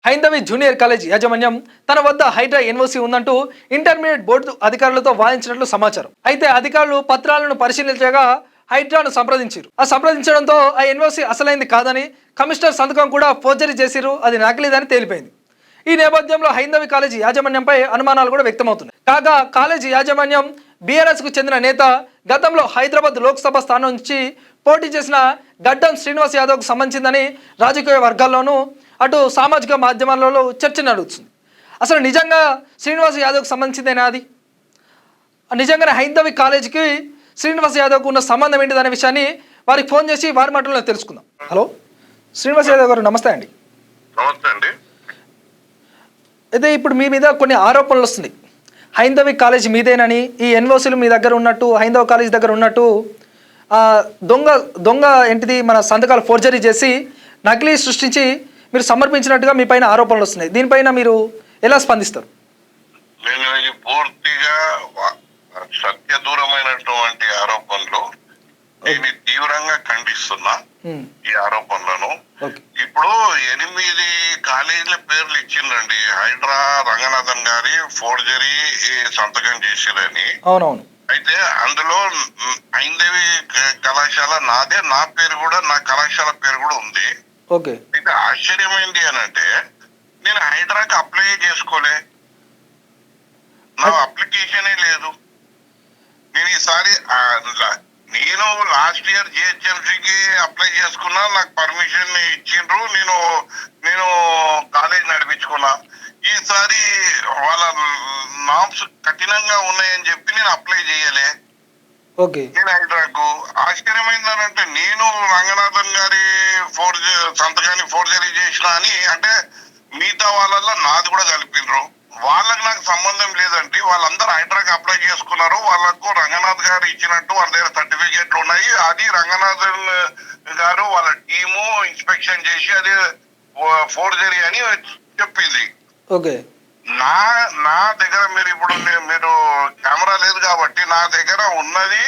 Haindavi junior college యాజమాన్యం తన వద్ద హైడ్రా ఎన్ఓసి ఉందంటూ ఇంటర్మీడియట్ బోర్డు అధికారులతో వాదించినట్లు సమాచారం. అయితే అధికారులు పత్రాలను పరిశీలించగా హైడ్రాను సంప్రదించారు. ఆ సంప్రదించడంతో ఆ ఎన్ఓసి అసలైంది కాదని, కమిషనర్ సంతకం కూడా ఫోర్జరీ చేసిరు, అది నకిలీదని తేలిపోయింది. ఈ నేపథ్యంలో హైందవి కాలేజీ యాజమాన్యంపై అనుమానాలు కూడా వ్యక్తమవుతున్నాయి. కాగా కాలేజీ యాజమాన్యం బీఆర్ఎస్ కు చెందిన నేత, గతంలో హైదరాబాద్ లోక్సభ స్థానం నుంచి పోటీ చేసిన గడ్డం శ్రీనివాస్ యాదవ్కు సంబంధించిందని రాజకీయ వర్గాల్లోనూ అటు సామాజిక మాధ్యమాలలో చర్చ నడుస్తుంది. అసలు నిజంగా శ్రీనివాస్ యాదవ్కు సంబంధించిందేనా అది? నిజంగానే హైందవి కాలేజీకి శ్రీనివాస్ యాదవ్కు ఉన్న సంబంధం ఏంటిదనే విషయాన్ని వారికి ఫోన్ చేసి వారి మాటల్లో తెలుసుకుందాం. హలో శ్రీనివాస్ యాదవ్ గారు, నమస్తే అండి. నమస్తే అండి. అయితే ఇప్పుడు మీ మీద కొన్ని ఆరోపణలు వస్తున్నాయి. హైందవి కాలేజ్ మీదేనని, ఈ ఎన్ఓసీలు మీ దగ్గర ఉన్నట్టు, హైందవ కాలేజ్ దగ్గర ఉన్నట్టు దొంగ ఏంటిది మన సంతకాలు ఫోర్జరీ చేసి నకిలీ సృష్టించి మీరు సమర్పించినట్టుగా మీ పైన ఆరోపణలు వస్తున్నాయి. దీనిపైన మీరు ఎలా స్పందిస్తారు? నేను ఇది పూర్తిగా సత్య దూరమైనటువంటి ఆరోపణలు. నేను తీవ్రంగా ఖండిస్తున్నా ఈ ఆరోపణలను. ఇప్పుడు 8 కాలేజీల పేర్లు ఇచ్చిందండి. హైడ్రా రంగనాథన్ గారి ఫోర్జరీ సంతకం చేసిరని. అవునవును. అయితే అందులో హైందవి కళాశాల నాదే, నా పేరు కూడా, నా కళాశాల పేరు కూడా ఉంది. ఓకే. అయితే ఆశ్చర్యం ఏంటి అని అంటే, నేను హైడ్రాకి అప్లై చేసుకోలే, నా అప్లికేషనే లేదు. నేను ఈసారి నేను లాస్ట్ ఇయర్ జిహెచ్ఎంసీకి అప్లై చేసుకున్నా, నాకు పర్మిషన్ ఇచ్చిండ్రు, నేను కాలేజ్ నడిపించుకున్నా. ఈసారి వాళ్ళ నామ్స్ కఠినంగా ఉన్నాయని చెప్పి నేను అప్లై చేయలే. నేను హైడ్రాకు ఆశ్చర్యమైందనంటే, నేను రంగనాథన్ గారి సంతకాన్ని ఫోర్జరీ చేసిన అని అంటే మిగతా వాళ్ళల్లో నాది కూడా కలిపినరు. వాళ్ళకి నాకు సంబంధం లేదండి. వాళ్ళందరూ హైడ్రాకి అప్లై చేసుకున్నారు. వాళ్ళకు రంగనాథ్ గారు ఇచ్చినట్టు వాళ్ళ దగ్గర సర్టిఫికేట్లు ఉన్నాయి. అది రంగనాథన్ గారు వాళ్ళ టీము ఇన్స్పెక్షన్ చేసి అది ఫోర్జరీ అని చెప్పింది. నా దగ్గర మీరు కెమెరా లేదు కాబట్టి నా దగ్గర ఉన్నది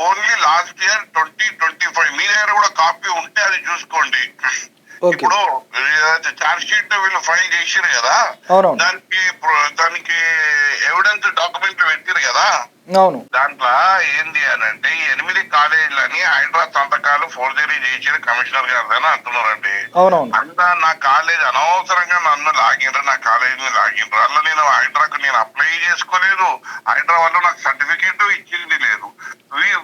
ఓన్లీ లాస్ట్ ఇయర్ 2025. మీ దగ్గర కూడా కాపీ ఉంటే అది చూసుకోండి. ఇప్పుడు చార్జ్ షీట్ వీళ్ళు ఫైల్ చేసిరు కదా, దానికి ఎవిడెన్స్ డాక్యుమెంట్లు పెట్టిరు కదా. దాంట్లో ఏంది అని అంటే, 8 కాలేజీలని హైడ్రా సంతకాలు ఫోర్జరీ చేసి కమిషనర్ గారు అని అంటున్నారండి. అంతా నా కాలేజ్ అనవసరంగా నన్ను లాగిండ్రు, నా కాలేజీని లాగిండ్రు. అలా నేను హైడ్రాకు అప్లై చేసుకోలేదు. హైడ్రా వాళ్ళు నాకు సర్టిఫికేట్ ఇచ్చింది లేదు.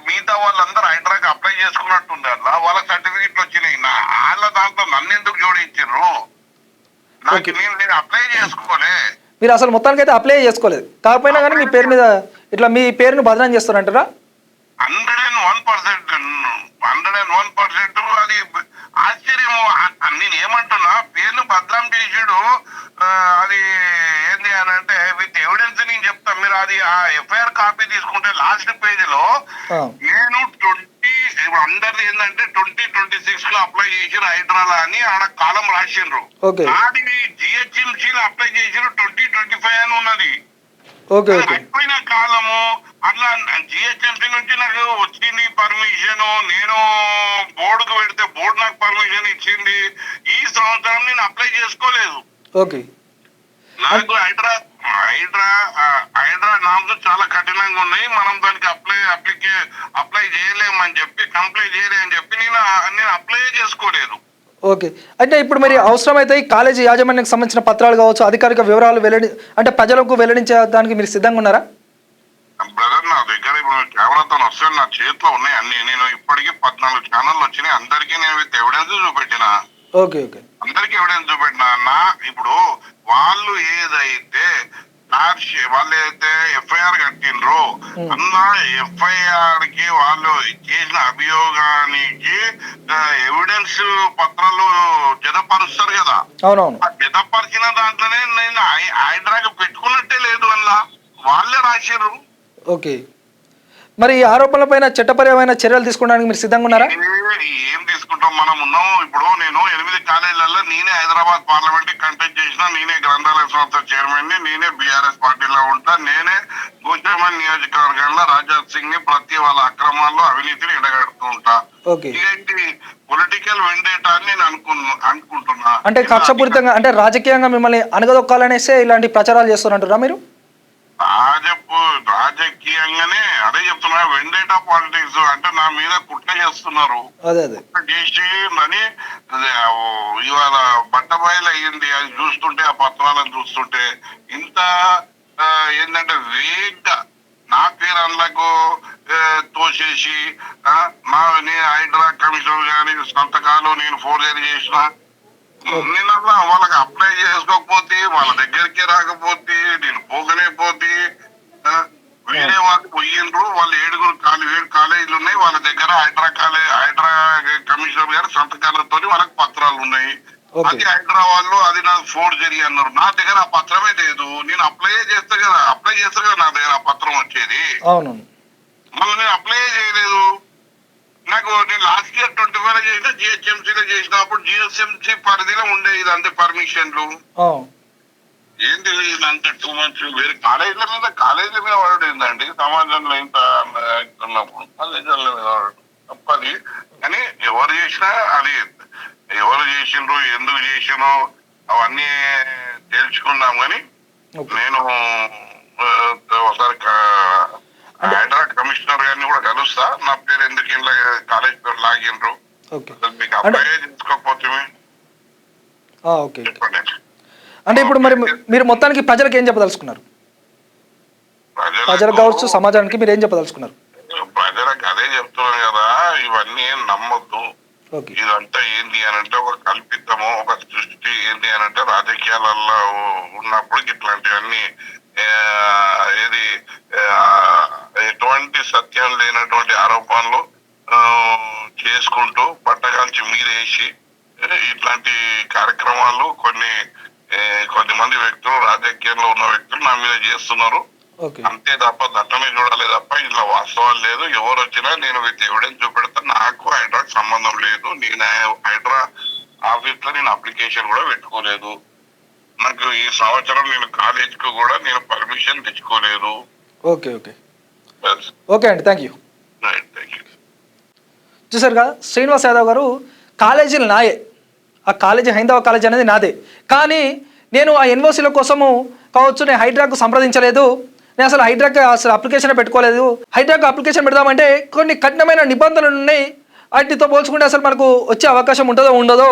మిగతా వాళ్ళందరూ హైడ్రాకి అప్లై చేసుకున్నట్టుంది. అలా వాళ్ళకి సర్టిఫికేట్లు వచ్చినాయి. వాళ్ళ దాంట్లో నన్ను ఎందుకు జోడించారు? నేను అప్లై చేసుకోలే. మీరు అసలు మొత్తానికి అయితే అప్లై చేసుకోలేదు. కాకపోయినా కానీ మీ పేరు మీద ఇట్లా మీ పేరును బదనాం చేస్తారంటారా? 101%. అది ఆశ్చర్యం. నేను ఏమంటున్నా, పేరును బదనాం చేసాడు. అది ఏంది అని అంటే విత్ ఎవిడెన్స్ నేను చెప్తా. మీరు అది ఆ ఎఫ్ఐఆర్ కాపీ తీసుకుంటే లాస్ట్ పేజీలో నేను అందరిది ఏంటంటే 2026 లో అప్లై చేసిరు హైడ్రాలా అని ఆడ కాలం రాసిండ్రు. నాది జిహెచ్ఎంసీలో అప్లై చేసిరు 2025 అని ఉన్నది. అయిపోయిన కాలము అట్లా జిహెచ్ఎంసీ నుంచి నాకు వచ్చింది పర్మిషన్. నేను బోర్డుకు పెడితే బోర్డు నాకు పర్మిషన్ ఇచ్చింది. ఈ సంవత్సరం నేను అప్లై చేసుకోలేదు. నాకు హైడ్రా నామ్స్ చాలా కఠినంగా ఉన్నాయి. మనం దానికి అప్లై చేయలేమని చెప్పి, కంప్లైంట్ చేయలేమని చెప్పి నేను అప్లై చేసుకోలేదు. ఓకే. అంటే ఇప్పుడు మరి అవసరమైతే ఈ కాలేజీ యాజమాన్యానికి సంబంధించిన పత్రాలు కావచ్చు, అధికారిక వివరాలు అంటే ప్రజలకు వెల్లడించడానికి మీరు సిద్ధంగా ఉన్నారా? బ్రదర్, నా దగ్గర ఇప్పుడు కెమెరాతో వస్తే నా చేతిలో ఉన్నాయి అన్ని. నేను ఇప్పటికీ 14 ఛానళ్ళు వచ్చినాయి. అందరికీ నేను విత్ ఎవిడెన్స్ చూపెట్టిన. అందరికి ఎవిడెన్స్ చూపెట్టినా. ఇప్పుడు వాళ్ళు ఏదైతే వాళ్ళైతే ఎఫ్ఐఆర్ కట్టిండ్రో అన్న ఎఫ్ఐఆర్ కి వాళ్ళు చేసిన అభియోగానికి ఎవిడెన్స్ పత్రాలు జతపరుస్తారు కదా. ఆ జతపరిచిన దాంట్లోనే నేను హైడ్రాకి పెట్టుకున్నట్టే లేదు. అలా వాళ్ళే రాసిర్రు. ఓకే. మరి ఈ ఆరోపణలపైన చట్టపరమైన చర్యలు తీసుకోవడానికి మీరు సిద్ధంగా ఉన్నారా? ఏం తీసుకుంటాం, మనం ఉన్నాం. ఇప్పుడు నేను 8 కాలేజీలలో నేనే హైదరాబాద్ పార్లమెంట్ కంటెస్ట్ చేసిన, నేనే గ్రంథాలయ సంస్థ చైర్మన్ ని, నేనే బీఆర్ఎస్ పార్టీలో ఉంటా, నేనే గోషామన్ నియోజకవర్గంలో రాజాత్ సింగ్ ని ప్రతి వాళ్ళ అక్రమాల్లో అవినీతిని ఎండగడుతూ ఉంటా. ఓకే. ఇదేంటి పొలిటికల్ వెండేటా అని నేను అనుకుంటున్నా. అంటే కక్షపూరితంగా అంటే రాజకీయంగా మిమ్మల్ని అనగదొక్కాలనేసే ఇలాంటి ప్రచారాలు చేస్తున్నట్టురా మీరు? రాజకీయంగానే అదే చెప్తున్నా, వెండేటా పాలిటిక్స్ అంటే నా మీద కుట్ర చేస్తున్నారు. అదే అదే చేసి అని ఇవాళ బట్టబయలు అయ్యింది. అది చూస్తుంటే, ఆ పత్రాలను చూస్తుంటే ఇంత ఏంటంటే వేగ్గా నా పేరు అందులకు తోసేసి నేను హైడ్రా కమిషన్ కానీ సంతకాలు నేను ఫోర్జరీ చేసిన, నేను అట్లా వాళ్ళకి అప్లై చేసుకోకపోతే, వాళ్ళ దగ్గరికి రాకపోతే, నేను పోకనే పోతే, వేరే వాళ్ళు పోయిండ్రు. వాళ్ళు 7 కాలేజీలు ఉన్నాయి వాళ్ళ దగ్గర. హైడ్రా కమిషనర్ గారి సంతకాలతో వాళ్ళకి పత్రాలు ఉన్నాయి. అది హైదరాబాద్ అది నాకు ఫోర్జరీ అన్నారు. నా దగ్గర ఆ పత్రమే లేదు. నేను అప్లై చేస్తే కదా నా దగ్గర ఆ పత్రం వచ్చేది. మళ్ళీ నేను అప్లై చేయలేదు. నాకు నేను లాస్ట్ ఇయర్ 25 చేసిన, జిహెచ్ఎంసీలో చేసినప్పుడు జిహెచ్ఎంసీ పరిధిలో ఉండే ఇదంతే పర్మిషన్లు. ఏంటి ఇదంతా 2 months వేరే కాలేజీల మీద పడేదండి. సమాజంలో ఇంత ఉన్నప్పుడు కాలేజీల మీద తప్పది. కానీ ఎవరు చేసినా అది ఎవరు చేసిండ్రు, ఎందుకు చేసిండ్రు అవన్నీ తెలుసుకున్నాం. కానీ నేను ఒకసారి హైడ్రా కమిషనర్ గారిని కూడా కలుస్తా. నా పేరు ఎందుకు ఇలా కాలేజ్ పేరు లాగిండ్రు, మీకు అప్లై చేసుకోకపోతే చెప్పండి. అంటే ఇప్పుడు మరి మీరు మొత్తానికి ప్రజలకు ఏం చెప్పదలుచుకున్నారు? ప్రజలకు కావచ్చు, సమాజానికి మీరు ఏం చెప్పదలుచుకున్నారు? ప్రజలకు అదే చెప్తున్నాను కదా, ఇవన్నీ నమ్మొద్దు. ఇదంతా ఏంటి అని అంటే ఒక కల్పితము, ఒక సృష్టి. ఏంటి అని అంటే రాజకీయాలలో ఉన్నప్పుడు ఇట్లాంటివన్నీ ఏది ఎటువంటి సత్యం లేనటువంటి ఆరోపణలు చేసుకుంటూ పట్టగాల్చి మీరేసి ఇట్లాంటి కార్యక్రమాలు కొద్దిమంది వ్యక్తులు, రాజకీయంలో ఉన్న వ్యక్తులు నా మీద చేస్తున్నారు. అంతే తప్ప దట్టమే చూడాలి తప్ప ఇట్లా వాస్తవాలు లేదు. ఎవరు వచ్చినా నేను విత్ ఎవిడెన్స్ చూపెడతా. నాకు హైడ్రాకి సంబంధం లేదు. నేను హైడ్రా ఆఫీస్ లో నేను అప్లికేషన్ కూడా పెట్టుకోలేదు. నాకు ఈ సంవత్సరం నేను కాలేజ్ కు కూడా నేను పర్మిషన్ తెచ్చుకోలేదు. ఓకే అండి, థ్యాంక్ యూ. చూసారుగా, శ్రీనివాస్ యాదవ్ గారు కాలేజీలు నాయే, ఆ కాలేజీ హైందవ కాలేజీ అనేది నాదే, కానీ నేను ఆ ఎన్ఓసీల కోసము కావచ్చు నేను హైడ్రాకు సంప్రదించలేదు, నేను అసలు హైడ్రాకి అప్లికేషన్ పెట్టుకోలేదు. హైడ్రాకు అప్లికేషన్ పెడదామంటే కొన్ని కఠినమైన నిబంధనలు ఉన్నాయి, వాటితో పోల్చుకుంటే అసలు మనకు వచ్చే అవకాశం ఉంటుందో ఉండదో,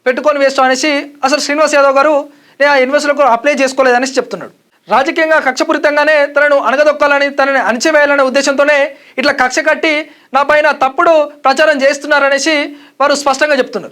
పెట్టుకొని వేస్తాం అనేసి అసలు శ్రీనివాస్ యాదవ్ గారు నేను ఆ యూనివర్సిటీలో అప్లై చేసుకోలేదనేసి చెప్తున్నాడు. రాజకీయంగా కక్షపూరితంగానే తనను అణగదొక్కాలని, తనని అణచివేయాలనే ఉద్దేశంతోనే ఇట్లా కక్ష కట్టి నా పైన తప్పుడు ప్రచారం చేస్తున్నారనేసి వారు స్పష్టంగా చెప్తున్నారు.